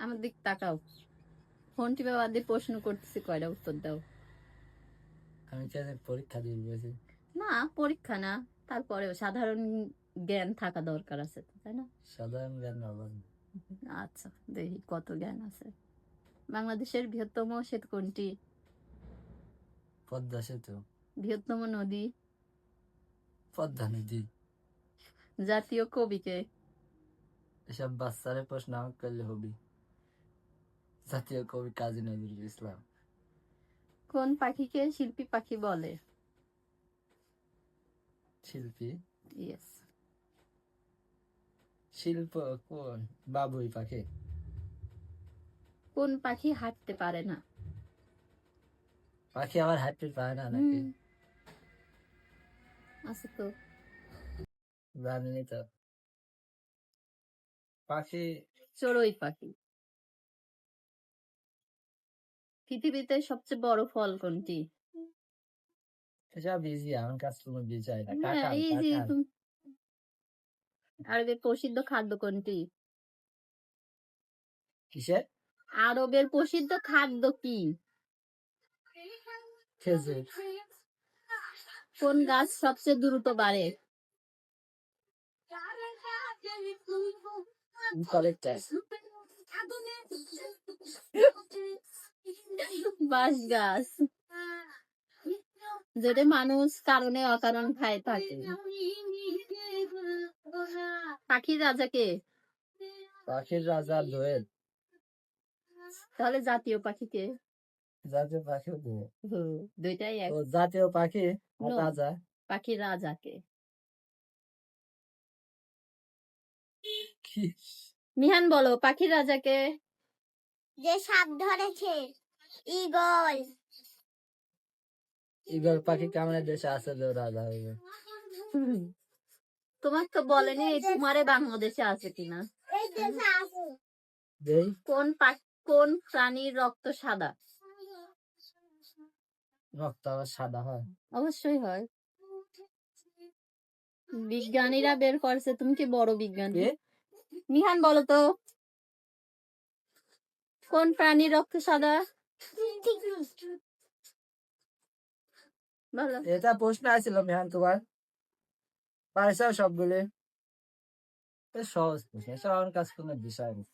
আমার দিক তাকাও। ফোন টিপে বাদ দিয়ে প্রশ্ন করতেছি, কয়টা উত্তর দাও। আমি কি পরীক্ষা দিয়ে দিয়েছি? না, পরীক্ষা না, তারপরেও সাধারণ জ্ঞান থাকা দরকার আছে, তাই না? সাধারণ জ্ঞান হবে। আচ্ছা, দেখি কত জ্ঞান আছে। বাংলাদেশের বৃহত্তম সেতু কোনটি? পদ্মা সেতু। বৃহত্তম নদী? পদ্মা নদী। জাতীয় কবিকে? এসব বাচ্চারে প্রশ্ন আমাকে করলে হবি। জাতীয় কবি কাজী নজরুল ইসলাম। কোন পাখিকে শিল্পী পাখি বলে? শিল্পী? ইয়েস। শিল্প কোন? বাবুই পাখি। কোন পাখি হাঁটতে পারে না? পাখি আবার হাঁটতে পারে না নাকি? আছে তো। জানিনি তো। পাখি চড়ুই পাখি। পৃথিবীতে সবচেয়ে বড় ফল কোনটি? এসব ইজি, আমার কাছে কোনো বিষয় না। হ্যাঁ, কাঁঠাল easy। কাঁঠাল। আরবের প্রসিদ্ধ খাদ্য কোনটি? কিসের? আরবের প্রসিদ্ধ খাদ্য কি? খেজুর। কোন গাছ সবচেয়ে দ্রুত বাড়ে? বাঁশ গাছ। যেটা মানুষ কারণে অকারণ খায় থাকে। পাখির রাজা কে? পাখির রাজা দোয়েল। তাহলে জাতীয় পাখি কে? জাতীয় পাখি দোয়েল। দুইটাই এক। ও জাতীয় পাখি আর No, রাজা। পাখির রাজা কে? কি? মিহান বলো, পাখির রাজা কে? যে সাপ ধরেছে, ঈগল। ঈগল পাখি কেমন দেশে আছে যে রাজা হইবে? তোমার তো বলেনি তোমারে বাংলাদেশে আছে কিনা। এই দেশে আছে। দেই। কোন প্রাণীর রক্ত সাদা? রক্ত আবার সাদা হয়? অবশ্যই হয়। বিজ্ঞানীরা বের করছে, তুমি কি বড় বিজ্ঞানী? মিহান বলো তো, কোন প্রাণীর রক্ত সাদা? বলো। এটা প্রশ্ন আসছিল মেহান, তোমার পারেছ সবগুলি? সহজ প্রশ্ন, এসব আমার কাছে কোনো বিষয় নেই।